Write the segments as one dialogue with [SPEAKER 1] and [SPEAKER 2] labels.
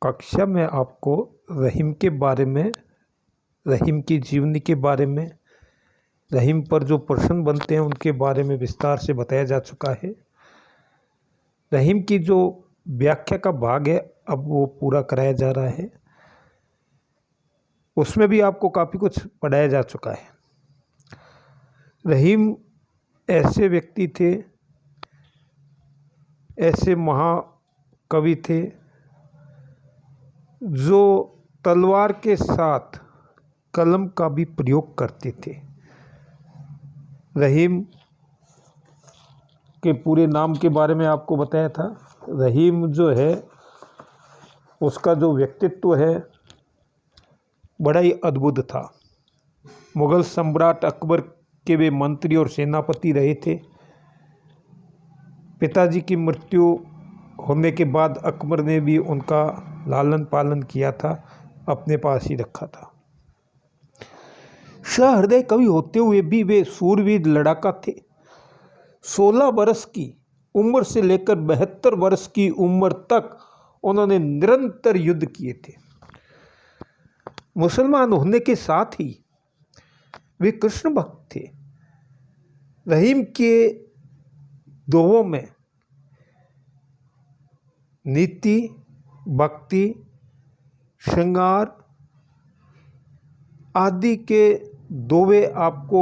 [SPEAKER 1] कक्षा में आपको रहीम के बारे में, रहीम की जीवनी के बारे में, रहीम पर जो प्रश्न बनते हैं उनके बारे में विस्तार से बताया जा चुका है। रहीम की जो व्याख्या का भाग है अब वो पूरा कराया जा रहा है। उसमें भी आपको काफ़ी कुछ पढ़ाया जा चुका है। रहीम ऐसे व्यक्ति थे, ऐसे महाकवि थे जो तलवार के साथ कलम का भी प्रयोग करते थे। रहीम के पूरे नाम के बारे में आपको बताया था। रहीम जो है उसका जो व्यक्तित्व है बड़ा ही अद्भुत था। मुग़ल सम्राट अकबर के वे मंत्री और सेनापति रहे थे। पिताजी की मृत्यु होने के बाद अकबर ने भी उनका लालन पालन किया था, अपने पास ही रखा था। सहृदय कवि होते हुए भी वे सूरवीर लड़ाका थे। 16 वर्ष की उम्र से लेकर 72 वर्ष की उम्र तक उन्होंने निरंतर युद्ध किए थे। मुसलमान होने के साथ ही वे कृष्ण भक्त थे। रहीम के दोहों में नीति, भक्ति, श्रृंगार आदि के दोहे आपको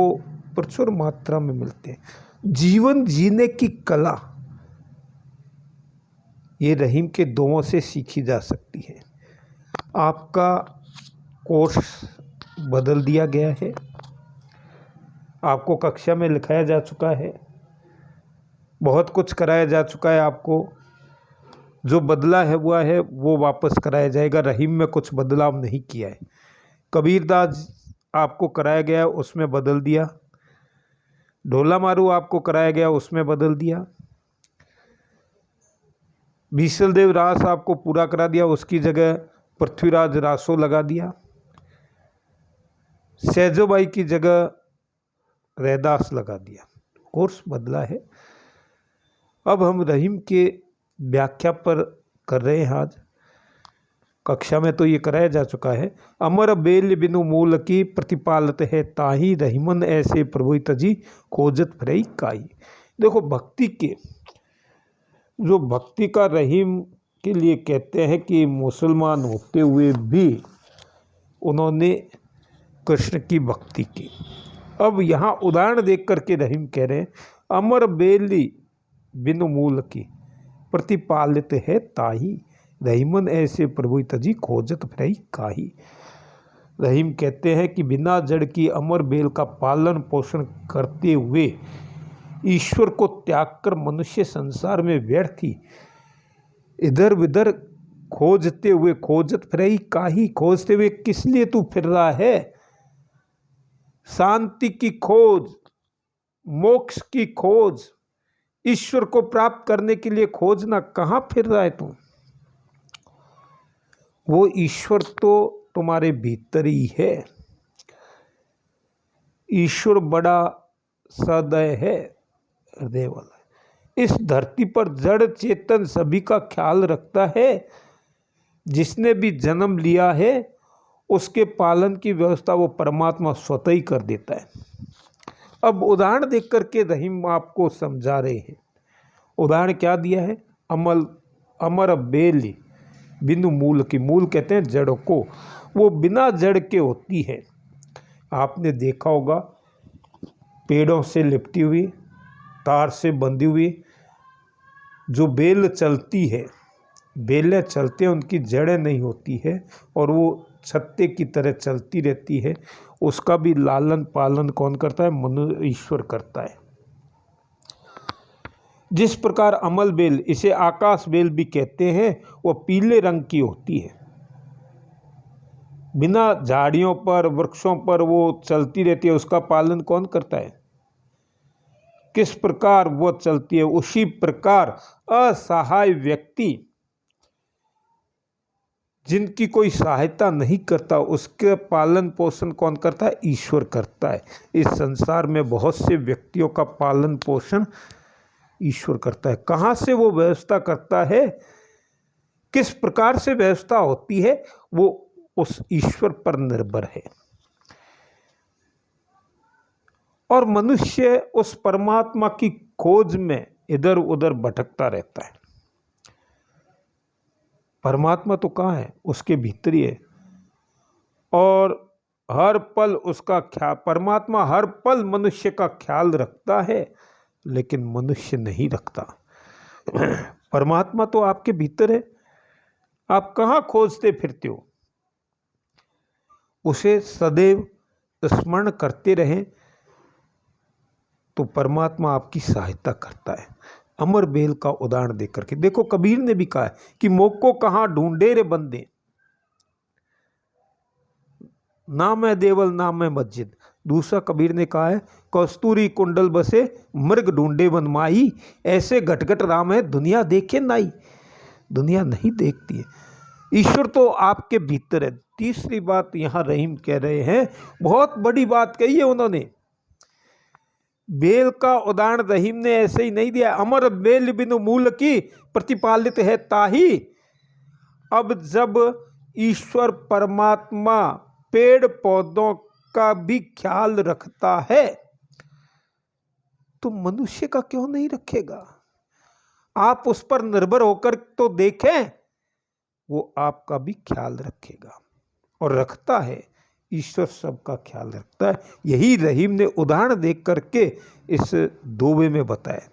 [SPEAKER 1] प्रचुर मात्रा में मिलते हैं। जीवन जीने की कला ये रहीम के दोहों से सीखी जा सकती है। आपका कोर्स बदल दिया गया है, आपको कक्षा में लिखाया जा चुका है, बहुत कुछ कराया जा चुका है। आपको जो बदला है हुआ है वो वापस कराया जाएगा। रहीम में कुछ बदलाव नहीं किया है। कबीरदास आपको कराया गया उसमें बदल दिया, ढोला मारू आपको कराया गया उसमें बदल दिया, बीसल देव रास आपको पूरा करा दिया, उसकी जगह पृथ्वीराज रासो लगा दिया, सहजोबाई की जगह रैदास लगा दिया। कोर्स बदला है। अब हम रहीम के व्याख्या पर कर रहे हैं। आज कक्षा में तो ये कराया जा चुका है। अमर बेल बिनु मूल की प्रतिपालत है ताही, रहीमन ऐसे प्रभु तजी खोजत फिरई काई। देखो, भक्ति के जो भक्ति का रहीम के लिए कहते हैं कि मुसलमान होते हुए भी उन्होंने कृष्ण की भक्ति की। अब यहाँ उदाहरण देख करके रहीम कह रहे हैं, अमर बेली बिनु मूल की प्रतिपालित है ताही, रहीमन ऐसे प्रभु तजी खोजत फिरई काही। रहीम कहते हैं कि बिना जड़ की अमर बेल का पालन पोषण करते हुए ईश्वर को त्याग कर मनुष्य संसार में व्यर्थी इधर उधर खोजते हुए, खोजत फिरई काही, खोजते हुए किस लिए तू फिर रहा है? शांति की खोज, मोक्ष की खोज, ईश्वर को प्राप्त करने के लिए खोजना, कहाँ फिर रहा है तू? वो ईश्वर तो तुम्हारे भीतर ही है। ईश्वर बड़ा सदय है, हृदय वाला है। इस धरती पर जड़ चेतन सभी का ख्याल रखता है। जिसने भी जन्म लिया है उसके पालन की व्यवस्था वो परमात्मा स्वतः ही कर देता है। अब उदाहरण देख करके रहीम आपको समझा रहे हैं। उदाहरण क्या दिया है? अमर बेली बिनु मूल की, मूल कहते हैं जड़ को, वो बिना जड़ के होती है। आपने देखा होगा पेड़ों से लिपटी हुई, तार से बंधी हुई जो बेल चलती है, बेलें चलते हैं, उनकी जड़ें नहीं होती है और वो छत्ते की तरह चलती रहती है। उसका भी लालन पालन कौन करता है? मनुष्य, ईश्वर करता है। जिस प्रकार अमल बेल, इसे आकाश बेल भी कहते हैं, वो पीले रंग की होती है। बिना झाड़ियों पर, वृक्षों पर वो चलती रहती है। उसका पालन कौन करता है? किस प्रकार वो चलती है, उसी प्रकार असहाय व्यक्ति जिनकी कोई सहायता नहीं करता, उसके पालन पोषण कौन करता है? ईश्वर करता है। इस संसार में बहुत से व्यक्तियों का पालन पोषण ईश्वर करता है। कहाँ से वो व्यवस्था करता है? किस प्रकार से व्यवस्था होती है वो उस ईश्वर पर निर्भर है। और मनुष्य उस परमात्मा की खोज में इधर उधर भटकता रहता है। परमात्मा तो कहाँ है, उसके भीतर ही है। और हर पल उसका ख्याल, परमात्मा हर पल मनुष्य का ख्याल रखता है, लेकिन मनुष्य नहीं रखता। परमात्मा तो आपके भीतर है, आप कहाँ खोजते फिरते हो। उसे सदैव स्मरण करते रहें तो परमात्मा आपकी सहायता करता है। अमर बेल का उदाहरण देकर के देखो, कबीर ने भी कहा है कि मोको कहाँ ढूंढे रे बंदे, ना मैं देवल ना मैं मस्जिद। दूसरा कबीर ने कहा है, कस्तूरी कुंडल बसे मृग ढूंढे वन माही, ऐसे घटघट राम है दुनिया देखे नाई। दुनिया नहीं देखती है, ईश्वर तो आपके भीतर है। तीसरी बात यहाँ रहीम कह रहे हैं, बहुत बड़ी बात कही है उन्होंने। बेल का उदाहरण रहीम ने ऐसे ही नहीं दिया। अमर बेल बिनु मूल की प्रतिपालित है ताही। अब जब ईश्वर परमात्मा पेड़ पौधों का भी ख्याल रखता है तो मनुष्य का क्यों नहीं रखेगा। आप उस पर निर्भर होकर तो देखें, वो आपका भी ख्याल रखेगा और रखता है। ईश्वर सबका ख्याल रखता है। यही रहीम ने उदाहरण देख करके इस दोवे में बताया।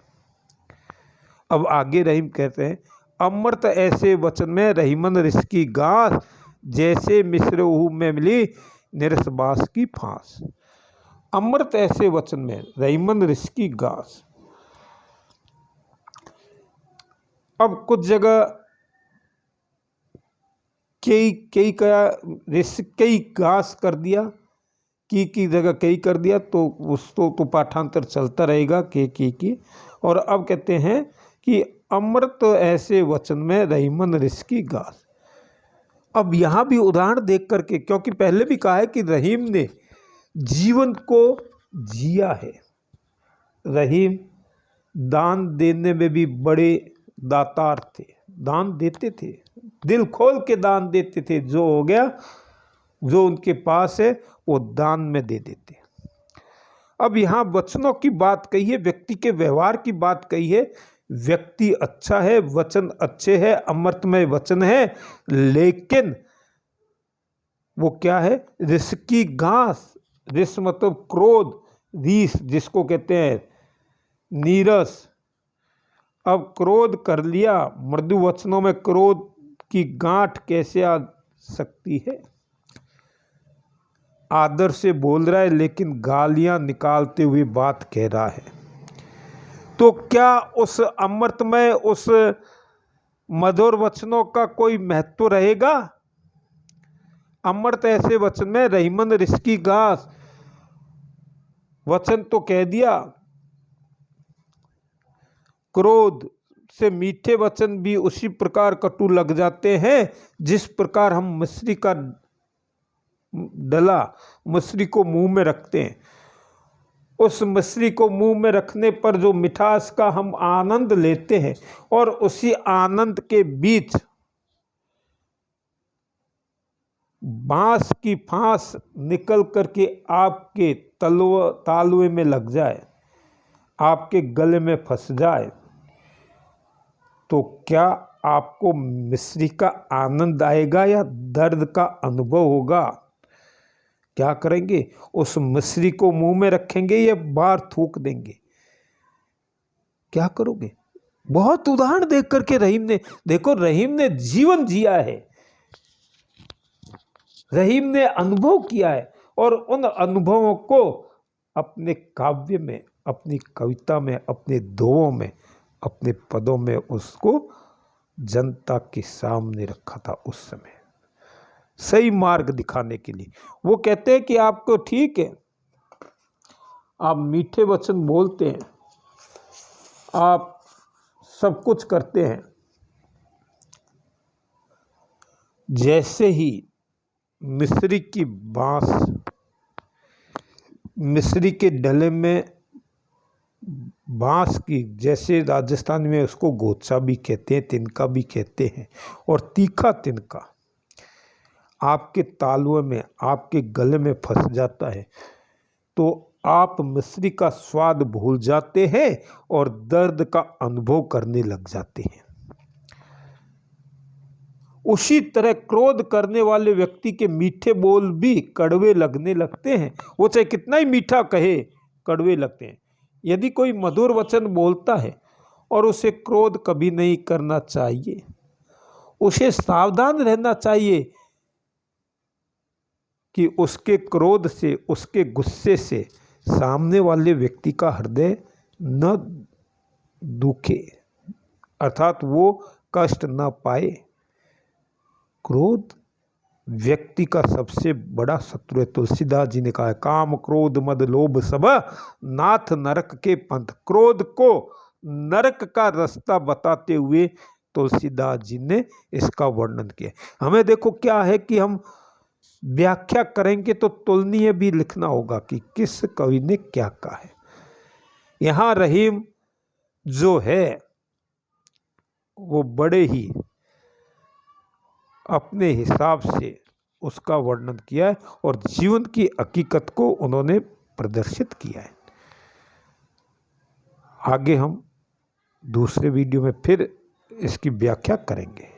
[SPEAKER 1] अब आगे रहीम कहते हैं, अमृत ऐसे वचन में रहीमन रिश्की घास, जैसे मिश्रहू में मिली निरसबास की फांस। अमृत ऐसे वचन में रहीमन रिश्की घास। अब कुछ जगह कई का कई घास कर दिया, की जगह कई कर दिया, तो उस तो पाठांतर चलता रहेगा की। और अब कहते हैं कि अमृत ऐसे वचन में रहीमन रिश्की घास। अब यहाँ भी उदाहरण देख करके, क्योंकि पहले भी कहा है कि रहीम ने जीवन को जिया है। रहीम दान देने में भी बड़े दातार थे, दान देते थे, दिल खोल के दान देते थे। जो हो गया, जो उनके पास है वो दान में दे देते। अब यहाँ वचनों की बात कही है, व्यक्ति के व्यवहार की बात कही है। व्यक्ति अच्छा है, वचन अच्छे है, अमृतमय वचन है, लेकिन वो क्या है, रिश्की घास। रिस मतलब क्रोध, रीस जिसको कहते हैं नीरस। अब क्रोध कर लिया, मृदु वचनों में क्रोध की गांठ कैसे आ सकती है। आदर से बोल रहा है लेकिन गालियां निकालते हुए बात कह रहा है, तो क्या उस अमृतमय, उस मधुर वचनों का कोई महत्व रहेगा। अमृत ऐसे वचन में रहीमन रिश्की घास, वचन तो कह दिया। क्रोध से मीठे वचन भी उसी प्रकार कटु लग जाते हैं जिस प्रकार हम मछली का डला, मछली को मुंह में रखते हैं। उस मछली को मुंह में रखने पर जो मिठास का हम आनंद लेते हैं, और उसी आनंद के बीच बांस की फांस निकल करके आपके तालुए में लग जाए, आपके गले में फंस जाए, तो क्या आपको मिश्री का आनंद आएगा या दर्द का अनुभव होगा। क्या करेंगे, उस मिश्री को मुंह में रखेंगे या बाहर थूक देंगे, क्या करोगे। बहुत उदाहरण देख करके रहीम ने, देखो रहीम ने जीवन जिया है, रहीम ने अनुभव किया है, और उन अनुभवों को अपने काव्य में, अपनी कविता में, अपने दोहों में, अपने पदों में उसको जनता के सामने रखा था। उस समय सही मार्ग दिखाने के लिए वो कहते हैं कि आपको ठीक है, आप मीठे वचन बोलते हैं, आप सब कुछ करते हैं, जैसे ही मिस्री की बांस मिस्री के डले में बांस की, जैसे राजस्थान में उसको गोचा भी कहते हैं, तिनका भी कहते हैं, और तीखा तिनका आपके तालुए में, आपके गले में फंस जाता है तो आप मिश्री का स्वाद भूल जाते हैं और दर्द का अनुभव करने लग जाते हैं। उसी तरह क्रोध करने वाले व्यक्ति के मीठे बोल भी कड़वे लगने लगते हैं। वो चाहे कितना ही मीठा कहे, कड़वे लगते हैं। यदि कोई मधुर वचन बोलता है और उसे क्रोध कभी नहीं करना चाहिए, उसे सावधान रहना चाहिए कि उसके क्रोध से, उसके गुस्से से सामने वाले व्यक्ति का हृदय न दुखे, अर्थात वो कष्ट न पाए। क्रोध व्यक्ति का सबसे बड़ा शत्रु है। तुलसीदास जी ने कहा है, काम क्रोध मद लोभ सब नाथ नरक के पंथ। क्रोध को नरक का रास्ता बताते हुए तुलसीदास जी ने इसका वर्णन किया। हमें देखो क्या है कि हम व्याख्या करेंगे तो तुलनीय भी लिखना होगा कि किस कवि ने क्या कहा है। यहाँ रहीम जो है वो बड़े ही अपने हिसाब से उसका वर्णन किया है और जीवन की हकीकत को उन्होंने प्रदर्शित किया है। आगे हम दूसरे वीडियो में फिर इसकी व्याख्या करेंगे।